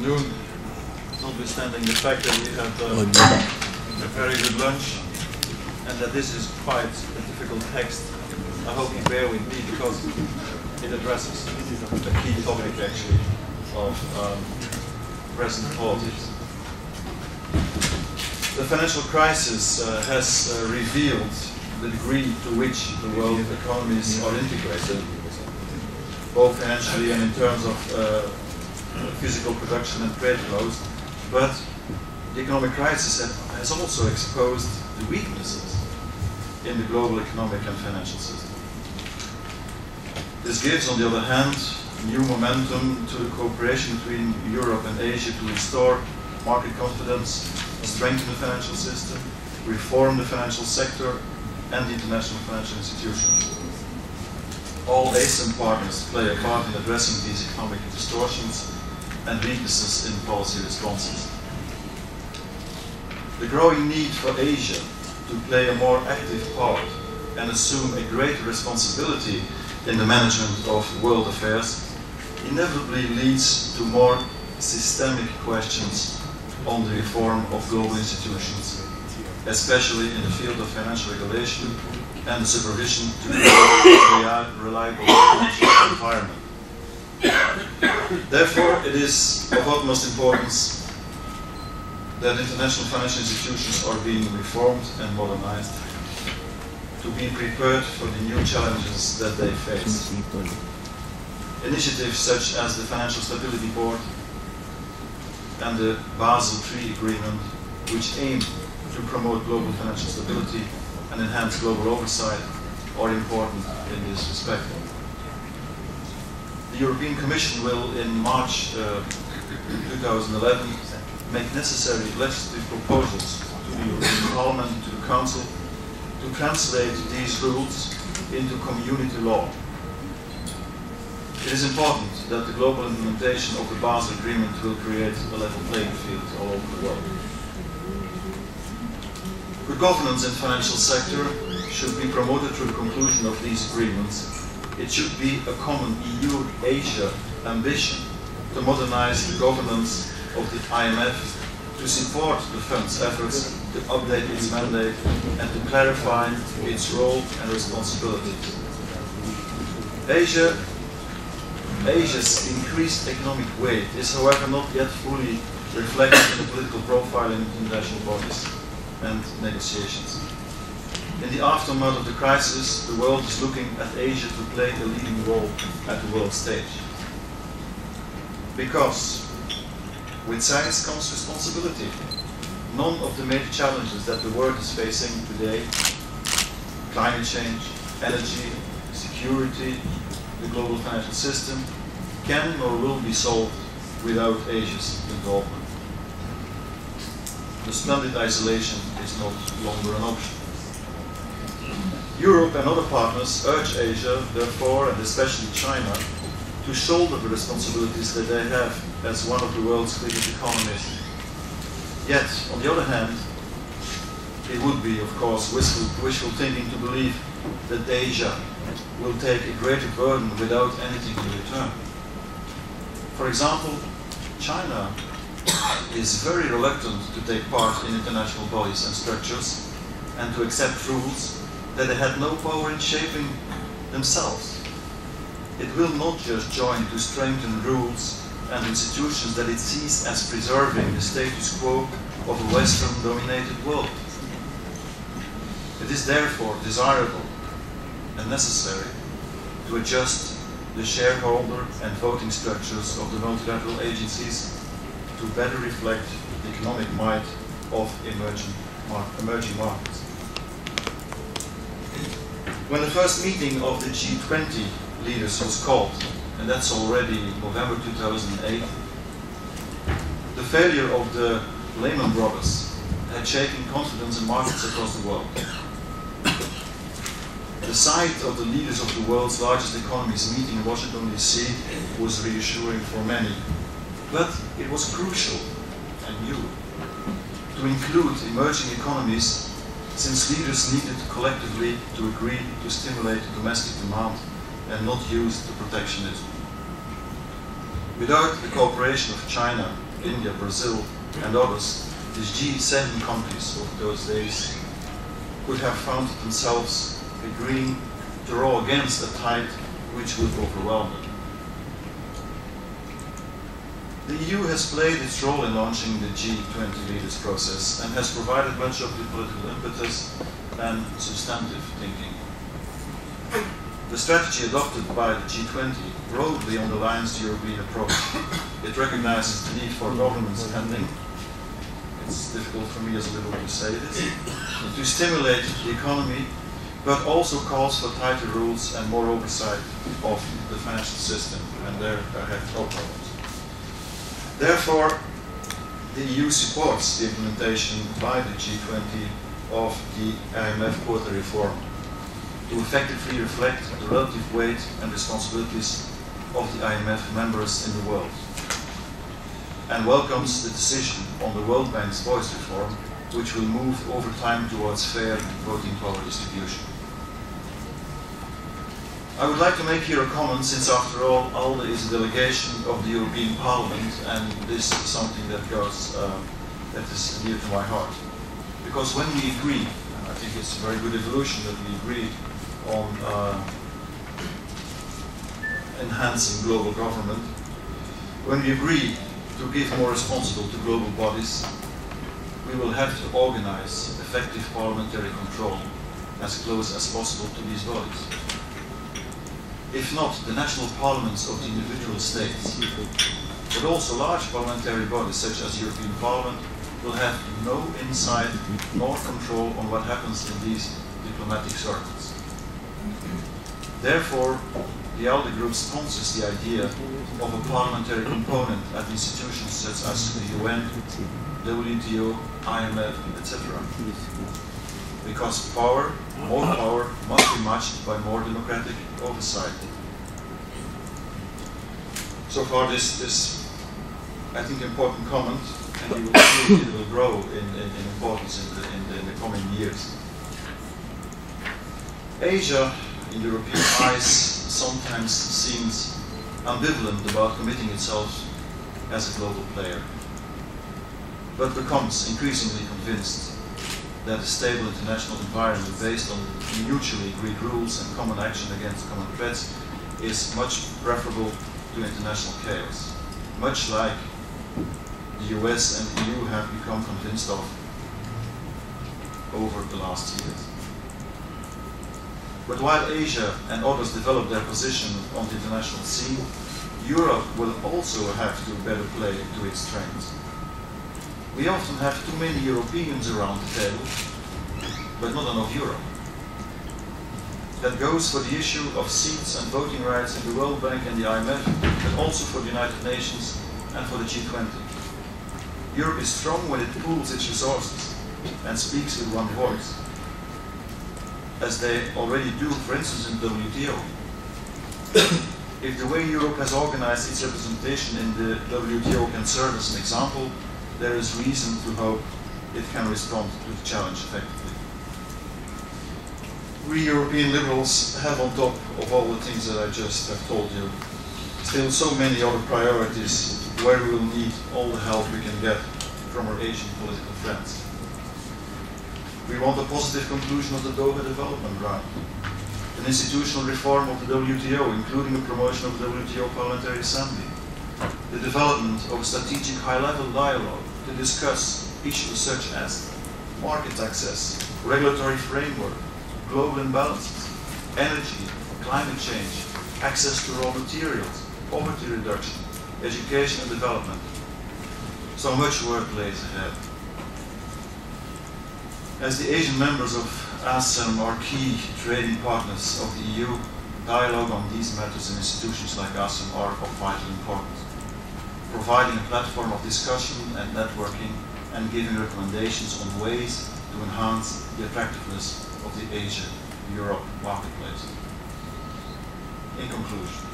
afternoon, notwithstanding the fact that we had a very good lunch and that this is quite a difficult text. I hope you bear with me because it addresses a key topic actually of present politics. The financial crisis has revealed the degree to which the world economies are integrated, both financially and in terms of physical production and trade flows, but the economic crisis has also exposed the weaknesses in the global economic and financial system. This gives, on the other hand, new momentum to the cooperation between Europe and Asia to restore market confidence, strengthen the financial system, reform the financial sector and the international financial institutions. All ASEAN partners play a part in addressing these economic distortions and weaknesses in policy responses. The growing need for Asia to play a more active part and assume a greater responsibility in the management of world affairs inevitably leads to more systemic questions on the reform of global institutions, especially in the field of financial regulation and the supervision to create a reliable financial environment. Therefore, it is of utmost importance that international financial institutions are being reformed and modernized to be prepared for the new challenges that they face. Initiatives such as the Financial Stability Board and the Basel III Agreement, which aim to promote global financial stability and enhance global oversight, are important in this respect. The European Commission will, in March 2011, make necessary legislative proposals to the European Parliament and to the Council to translate these rules into community law. It is important that the global implementation of the Basel Agreement will create a level playing field all over the world. Good governance in the financial sector should be promoted through the conclusion of these agreements. It should be a common EU-Asia ambition to modernize the governance of the IMF, to support the fund's efforts to update its mandate and to clarify its role and responsibilities. Asia's increased economic weight is, however, not yet fully reflected in the political profile in international bodies and negotiations. In the aftermath of the crisis, the world is looking at Asia to play a leading role at the world stage. Because with size comes responsibility. None of the major challenges that the world is facing today, climate change, energy, security, the global financial system, can or will be solved without Asia's involvement. The splendid isolation is no longer an option. Europe and other partners urge Asia, therefore, and especially China, to shoulder the responsibilities that they have as one of the world's biggest economies. Yet, on the other hand, it would be, of course, wishful thinking to believe that Asia will take a greater burden without anything in return. For example, China is very reluctant to take part in international bodies and structures and to accept rules that they had no power in shaping themselves. It will not just join to strengthen rules and institutions that it sees as preserving the status quo of a Western-dominated world. It is therefore desirable and necessary to adjust the shareholder and voting structures of the multilateral agencies to better reflect the economic might of emerging markets. When the first meeting of the G20 leaders was called, and that's already November 2008, the failure of the Lehman Brothers had shaken confidence in markets across the world. The sight of the leaders of the world's largest economies meeting in Washington, D.C. was reassuring for many, but it was crucial and new to include emerging economies, since leaders needed collectively to agree to stimulate domestic demand and not use the protectionism. Without the cooperation of China, India, Brazil, and others, these G7 countries of those days could have found themselves agreeing to row against a tide which would overwhelm them. The EU has played its role in launching the G20 leaders process and has provided much of the political impetus and substantive thinking. The strategy adopted by the G20 broadly underlines the European approach. It recognizes the need for government spending. It's difficult for me as a liberal to say this, to stimulate the economy, but also calls for tighter rules and more oversight of the financial system, and there I have no problems. Therefore, the EU supports the implementation by the G20 of the IMF quota reform to effectively reflect the relative weight and responsibilities of the IMF members in the world, and welcomes the decision on the World Bank's voice reform, which will move over time towards fair voting power distribution. I would like to make here a comment, since after all, ALDE is a delegation of the European Parliament, and this is something that that is dear to my heart. Because when we agree, and I think it's a very good evolution that we agree on enhancing global government, when we agree to give more responsible to global bodies, we will have to organize effective parliamentary control as close as possible to these bodies. If not, the national parliaments of the individual states, but also large parliamentary bodies such as the European Parliament, will have no insight nor control on what happens in these diplomatic circles. Therefore, the ALDE Group sponsors the idea of a parliamentary component at institutions such as the UN, WTO, IMF, etc. Because more power must be matched by more democratic oversight. So far this I think important comment, and you will see it will grow in importance in the coming years. Asia, in European eyes, sometimes seems ambivalent about committing itself as a global player, but becomes increasingly convinced that a stable international environment based on mutually agreed rules and common action against common threats is much preferable to international chaos, much like the US and the EU have become convinced of over the last years. But while Asia and others develop their position on the international scene, Europe will also have to better play to its strengths. We often have too many Europeans around the table, but not enough Europe. That goes for the issue of seats and voting rights in the World Bank and the IMF, but also for the United Nations and for the G20. Europe is strong when it pools its resources and speaks with one voice, as they already do, for instance, in the WTO. If the way Europe has organized its representation in the WTO can serve as an example, there is reason to hope it can respond to the challenge effectively. We European liberals have, on top of all the things that I just have told you, still so many other priorities where we will need all the help we can get from our Asian political friends. We want a positive conclusion of the Doha Development Round, an institutional reform of the WTO, including a promotion of the WTO Parliamentary Assembly, the development of a strategic high-level dialogue to discuss issues such as market access, regulatory framework, global imbalances, energy, climate change, access to raw materials, poverty reduction, education and development. So much work lays ahead. As the Asian members of ASEM are key trading partners of the EU, dialogue on these matters in institutions like ASEM are of vital importance, providing a platform of discussion and networking and giving recommendations on ways to enhance the attractiveness of the Asia-Europe marketplace. In conclusion,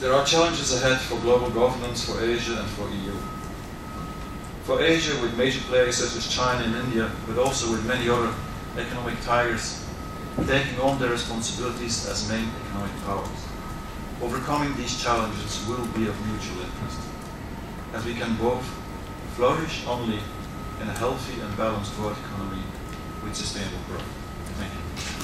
there are challenges ahead for global governance for Asia and for EU. For Asia, with major players such as China and India, but also with many other economic tigers taking on their responsibilities as main economic powers. Overcoming these challenges will be of mutual interest. as we can both flourish only in a healthy and balanced world economy with sustainable growth. Thank you.